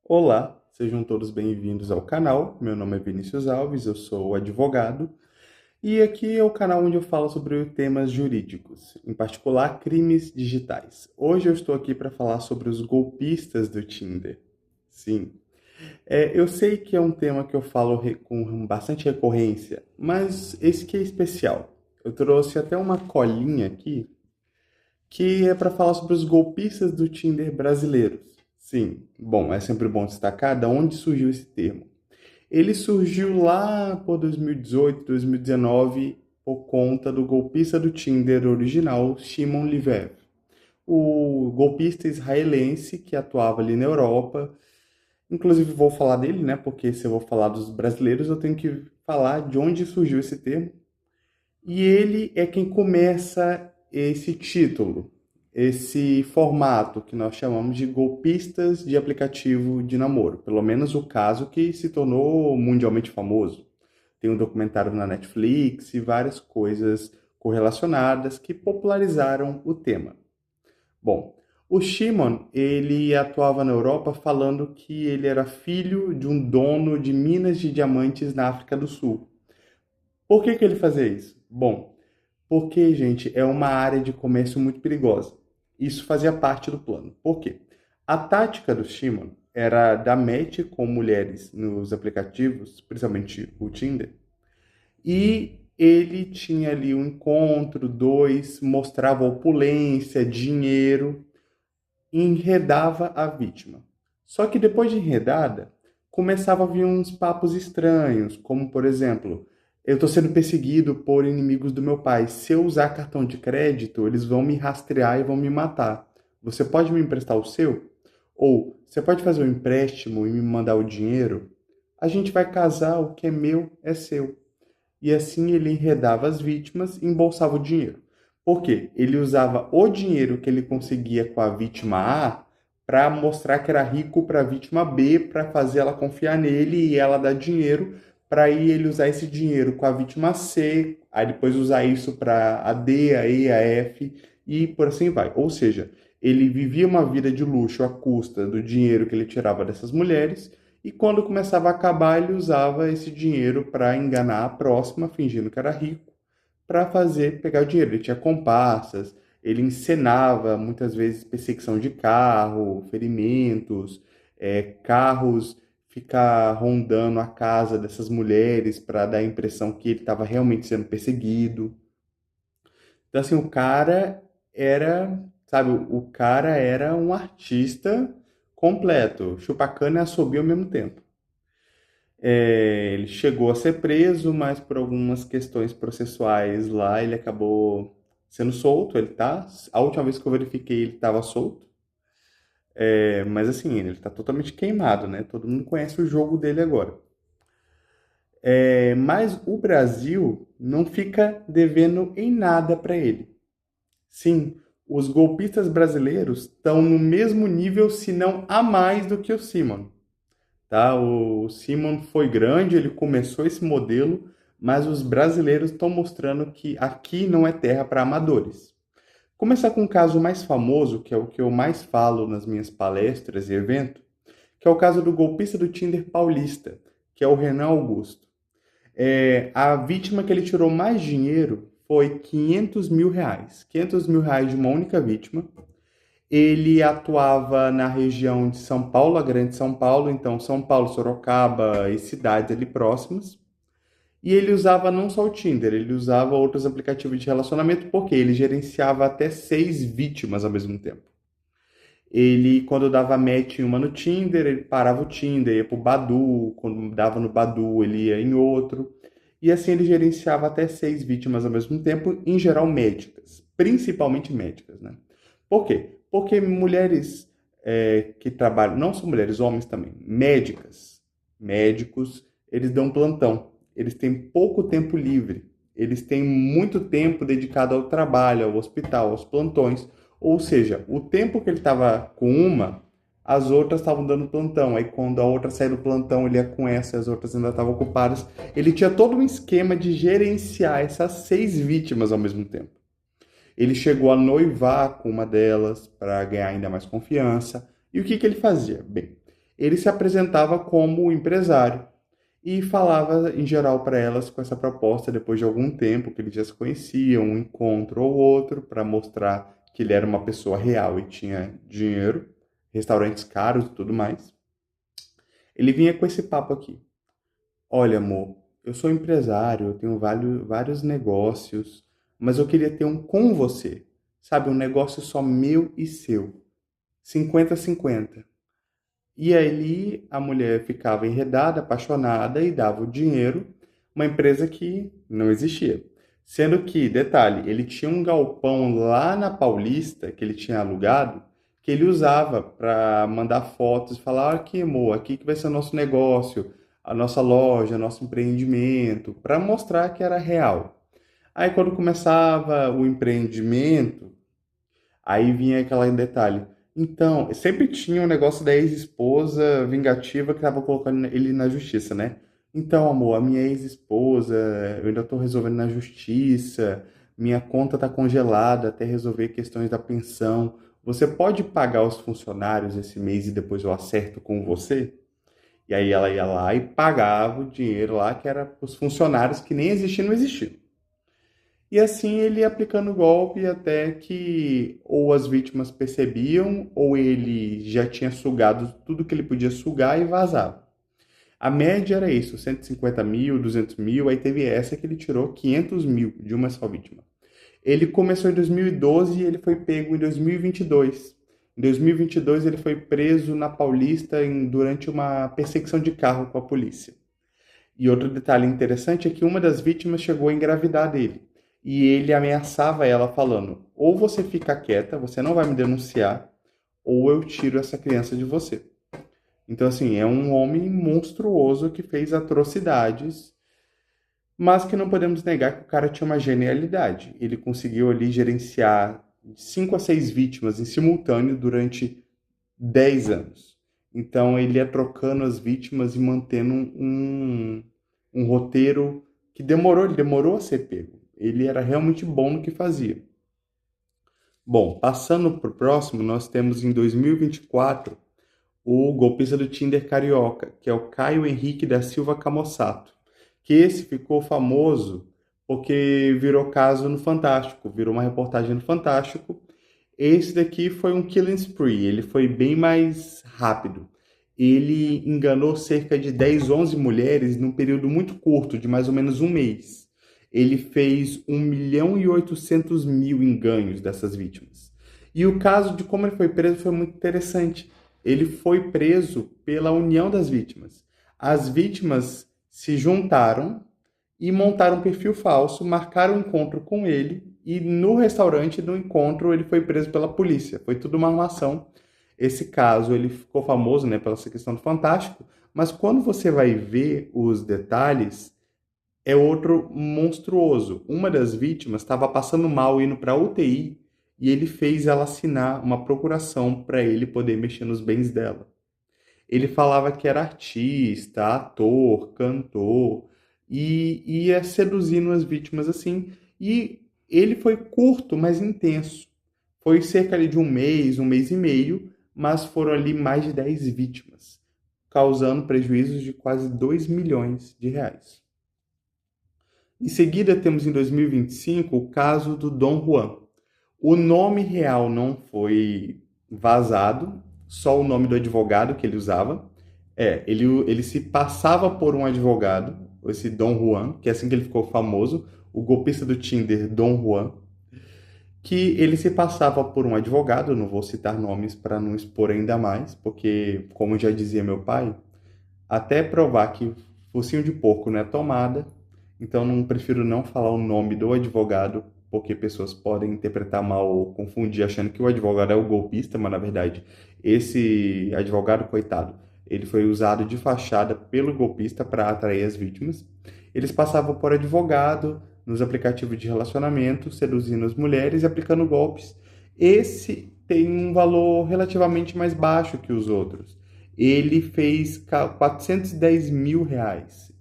Olá, sejam todos bem-vindos ao canal. Meu nome é Vinícius Alves, eu sou advogado e aqui é o canal onde eu falo sobre temas jurídicos, em particular crimes digitais. Hoje eu estou aqui para falar sobre os golpistas do Tinder. Sim, eu sei que é um tema que eu falo com bastante recorrência, mas esse que é especial. Eu trouxe até uma colinha aqui que é para falar sobre os golpistas do Tinder brasileiros. Sim, bom, é sempre bom destacar de onde surgiu esse termo. Ele surgiu lá por 2018, 2019, por conta do golpista do Tinder original, Shimon Livev. O golpista israelense que atuava ali na Europa. Inclusive vou falar dele, né? Porque se eu vou falar dos brasileiros, eu tenho que falar de onde surgiu esse termo. E ele é quem começa esse título, esse formato que nós chamamos de golpistas de aplicativo de namoro. Pelo menos o caso que se tornou mundialmente famoso. Tem um documentário na Netflix e várias coisas correlacionadas que popularizaram o tema. Bom, o Shimon, ele atuava na Europa falando que ele era filho de um dono de minas de diamantes na África do Sul. Por que que ele fazia isso? Bom, porque, gente, é uma área de comércio muito perigosa. Isso fazia parte do plano. Por quê? A tática do Shimon era dar match com mulheres nos aplicativos, principalmente o Tinder, e ele tinha ali um encontro, dois, mostrava opulência, dinheiro, e enredava a vítima. Só que depois de enredada, começava a vir uns papos estranhos, como por exemplo, eu estou sendo perseguido por inimigos do meu pai. Se eu usar cartão de crédito, eles vão me rastrear e vão me matar. Você pode me emprestar o seu? Ou você pode fazer um empréstimo e me mandar o dinheiro? A gente vai casar, o que é meu é seu. E assim ele enredava as vítimas e embolsava o dinheiro. Por quê? Ele usava o dinheiro que ele conseguia com a vítima A para mostrar que era rico para a vítima B, para fazer ela confiar nele e ela dar dinheiro, para aí ele usar esse dinheiro com a vítima C, aí depois usar isso para a D, a E, a F e por assim vai. Ou seja, ele vivia uma vida de luxo à custa do dinheiro que ele tirava dessas mulheres e quando começava a acabar, ele usava esse dinheiro para enganar a próxima, fingindo que era rico, para fazer pegar o dinheiro. Ele tinha comparsas, ele encenava muitas vezes perseguição de carro, ferimentos, carros ficar rondando a casa dessas mulheres para dar a impressão que ele estava realmente sendo perseguido. Então, assim, o cara era, sabe, o cara era um artista completo, chupa-cana e assobio ao mesmo tempo. Ele chegou a ser preso, mas por algumas questões processuais lá, ele acabou sendo solto. Ele tá. A última vez que eu verifiquei, ele estava solto. Mas assim, ele está totalmente queimado, né? Todo mundo conhece o jogo dele agora. Mas o Brasil não fica devendo em nada para ele. Sim, os golpistas brasileiros estão no mesmo nível, se não a mais do que o Simon. Tá? O Simon foi grande, ele começou esse modelo, mas os brasileiros estão mostrando que aqui não é terra para amadores. Começar com um caso mais famoso, que é o que eu mais falo nas minhas palestras e eventos, que é o caso do golpista do Tinder paulista, que é o Renan Augusto. A vítima que ele tirou mais dinheiro foi 500 mil reais. 500 mil reais de uma única vítima. Ele atuava na região de São Paulo, a Grande São Paulo, então São Paulo, Sorocaba e cidades ali próximas. E ele usava não só o Tinder, ele usava outros aplicativos de relacionamento, porque ele gerenciava até 6 vítimas ao mesmo tempo. Ele, quando dava match em uma no Tinder, ele parava o Tinder, ia pro Badoo, quando dava no Badoo, ele ia em outro. E assim ele gerenciava até 6 vítimas ao mesmo tempo, em geral médicas, principalmente médicas, né? Por quê? Porque mulheres que trabalham, não são mulheres, homens também, médicas, médicos, eles dão plantão. Eles têm pouco tempo livre. Eles têm muito tempo dedicado ao trabalho, ao hospital, aos plantões. Ou seja, o tempo que ele estava com uma, as outras estavam dando plantão. Aí quando a outra saía do plantão, ele ia com essa, as outras ainda estavam ocupadas. Ele tinha todo um esquema de gerenciar essas 6 vítimas ao mesmo tempo. Ele chegou a noivar com uma delas para ganhar ainda mais confiança. E o que que ele fazia? Bem, Ele se apresentava como empresário e falava em geral para elas com essa proposta depois de algum tempo que eles já se conheciam, um encontro ou outro, para mostrar que ele era uma pessoa real e tinha dinheiro, restaurantes caros e tudo mais. Ele vinha com esse papo aqui. Olha, amor, eu sou empresário, eu tenho vários negócios, mas eu queria ter um com você. Sabe, um negócio só meu e seu. 50-50. E aí a mulher ficava enredada, apaixonada e dava o dinheiro, uma empresa que não existia. Sendo que, detalhe, ele tinha um galpão lá na Paulista que ele tinha alugado, que ele usava para mandar fotos e falar: "Olha aqui, amor, aqui que vai ser o nosso negócio, a nossa loja, nosso empreendimento", para mostrar que era real. Aí quando começava o empreendimento, aí vinha aquele detalhe. Então, sempre tinha um negócio da ex-esposa vingativa que tava colocando ele na justiça, né? Então, amor, a minha ex-esposa, eu ainda tô resolvendo na justiça, minha conta tá congelada até resolver questões da pensão. Você pode pagar os funcionários esse mês e depois eu acerto com você? E aí ela ia lá e pagava o dinheiro lá, que era os funcionários que nem existiam, não existiam. E assim ele ia aplicando o golpe até que ou as vítimas percebiam ou ele já tinha sugado tudo que ele podia sugar e vazava. A média era isso, 150 mil, 200 mil, aí teve essa que ele tirou 500 mil de uma só vítima. Ele começou em 2012 e ele foi pego em 2022. Em 2022 ele foi preso na Paulista durante uma perseguição de carro com a polícia. E outro detalhe interessante é que uma das vítimas chegou a engravidar dele. E ele ameaçava ela falando: ou você fica quieta, você não vai me denunciar, ou eu tiro essa criança de você. Então, assim, é um homem monstruoso que fez atrocidades, mas que não podemos negar que o cara tinha uma genialidade. Ele conseguiu ali gerenciar 5 a 6 vítimas em simultâneo durante 10 anos. Então ele ia trocando as vítimas e mantendo um roteiro que demorou, ele demorou a ser pego. Ele era realmente bom no que fazia. Bom, passando para o próximo, nós temos em 2024 o golpista do Tinder carioca, que é o Caio Henrique da Silva Camossato, que esse ficou famoso porque virou caso no Fantástico, virou uma reportagem no Fantástico. Esse daqui foi um killing spree, ele foi bem mais rápido. Ele enganou cerca de 10, 11 mulheres num período muito curto, de mais ou menos um mês. Ele fez 1.800.000 em ganhos dessas vítimas. E o caso de como ele foi preso foi muito interessante. Ele foi preso pela união das vítimas. As vítimas se juntaram e montaram um perfil falso, marcaram um encontro com ele e no restaurante, no encontro, ele foi preso pela polícia. Foi tudo uma armação. Esse caso, ele ficou famoso, né, pela essa questão do Fantástico, mas quando você vai ver os detalhes, é outro monstruoso. Uma das vítimas estava passando mal indo para a UTI e ele fez ela assinar uma procuração para ele poder mexer nos bens dela. Ele falava que era artista, ator, cantor e ia seduzindo as vítimas assim. E ele foi curto, mas intenso. Foi cerca ali de um mês e meio, mas foram ali mais de 10 vítimas, causando prejuízos de quase 2 milhões de reais. Em seguida, temos em 2025 o caso do Dom Juan. O nome real não foi vazado, só o nome do advogado que ele usava. Ele se passava por um advogado, esse Dom Juan, que é assim que ele ficou famoso, o golpista do Tinder, Dom Juan, que ele se passava por um advogado, não vou citar nomes para não expor ainda mais, porque, como já dizia meu pai, até provar que focinho de porco não é tomada, então não prefiro não falar o nome do advogado, porque pessoas podem interpretar mal ou confundir achando que o advogado é o golpista, mas na verdade esse advogado, coitado, ele foi usado de fachada pelo golpista para atrair as vítimas. Eles passavam por advogado nos aplicativos de relacionamento, seduzindo as mulheres e aplicando golpes. Esse tem um valor relativamente mais baixo que os outros. Ele fez 410 mil reais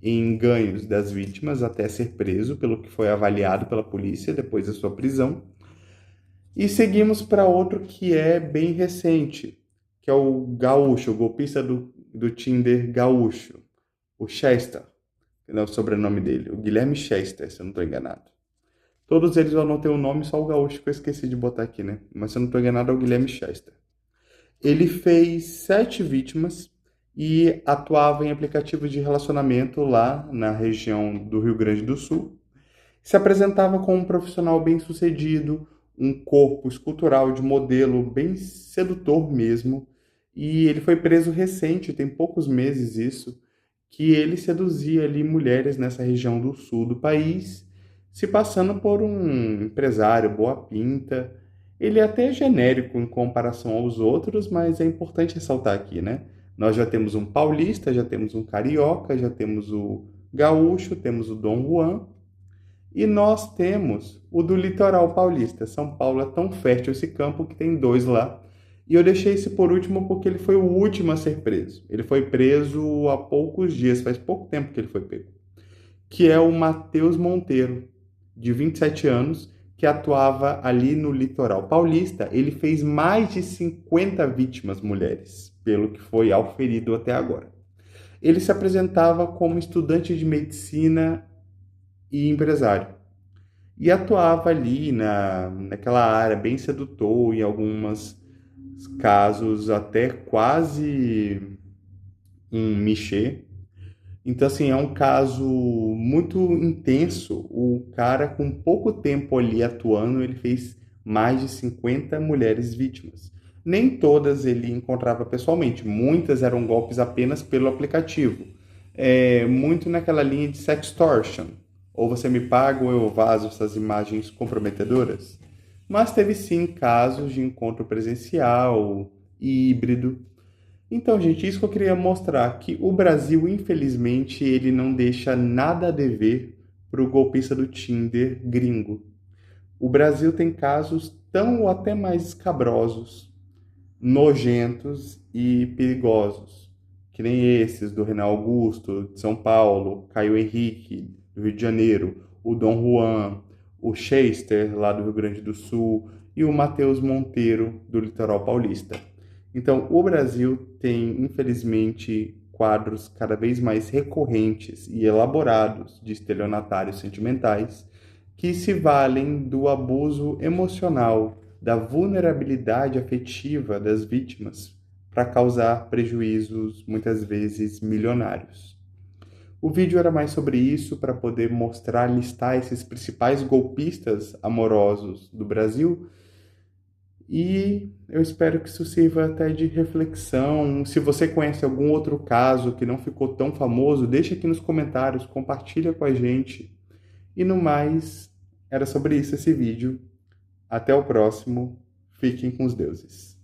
em ganhos das vítimas até ser preso, pelo que foi avaliado pela polícia depois da sua prisão. E seguimos para outro que é bem recente, que é o gaúcho, o golpista do Tinder gaúcho, o Chester, que é o sobrenome dele, o Guilherme Chester, se eu não estou enganado. Todos eles eu anotei o nome, só o gaúcho que eu esqueci de botar aqui, né? Mas se eu não estou enganado é o Guilherme Chester. Ele fez 7 vítimas e atuava em aplicativos de relacionamento lá na região do Rio Grande do Sul. Se apresentava como um profissional bem-sucedido, um corpo escultural de modelo bem sedutor mesmo, e ele foi preso recente, tem poucos meses isso, que ele seduzia ali mulheres nessa região do sul do país, se passando por um empresário boa pinta. Ele é até genérico em comparação aos outros, mas é importante ressaltar aqui, né? Nós já temos um paulista, já temos um carioca, já temos o gaúcho, temos o Dom Juan, e nós temos o do litoral paulista. São Paulo é tão fértil esse campo que tem 2 lá. E eu deixei esse por último porque ele foi o último a ser preso. Ele foi preso há poucos dias, faz pouco tempo que ele foi pego. Que é o Matheus Monteiro, de 27 anos, que atuava ali no litoral paulista. Ele fez mais de 50 vítimas mulheres, pelo que foi auferido até agora. Ele se apresentava como estudante de medicina e empresário. E atuava ali naquela área bem sedutor, em alguns casos até quase um Michê. Então, assim, é um caso muito intenso. O cara, com pouco tempo ali atuando, ele fez mais de 50 mulheres vítimas. Nem todas ele encontrava pessoalmente, muitas eram golpes apenas pelo aplicativo. Muito naquela linha de sextortion. Ou você me paga ou eu vazo essas imagens comprometedoras. Mas teve sim casos de encontro presencial, híbrido. Então, gente, isso que eu queria mostrar, que o Brasil, infelizmente, ele não deixa nada a dever para o golpista do Tinder gringo. O Brasil tem casos tão ou até mais escabrosos, nojentos e perigosos, que nem esses do Renan Augusto, de São Paulo, Caio Henrique, do Rio de Janeiro, o Dom Juan, o Chester, lá do Rio Grande do Sul, e o Matheus Monteiro, do litoral paulista. Então, o Brasil tem, infelizmente, quadros cada vez mais recorrentes e elaborados de estelionatários sentimentais que se valem do abuso emocional, da vulnerabilidade afetiva das vítimas para causar prejuízos, muitas vezes milionários. O vídeo era mais sobre isso, para poder mostrar, listar esses principais golpistas amorosos do Brasil. E eu espero que isso sirva até de reflexão. Se você conhece algum outro caso que não ficou tão famoso, deixa aqui nos comentários, compartilha com a gente. E no mais, era sobre isso esse vídeo. Até o próximo. Fiquem com os deuses.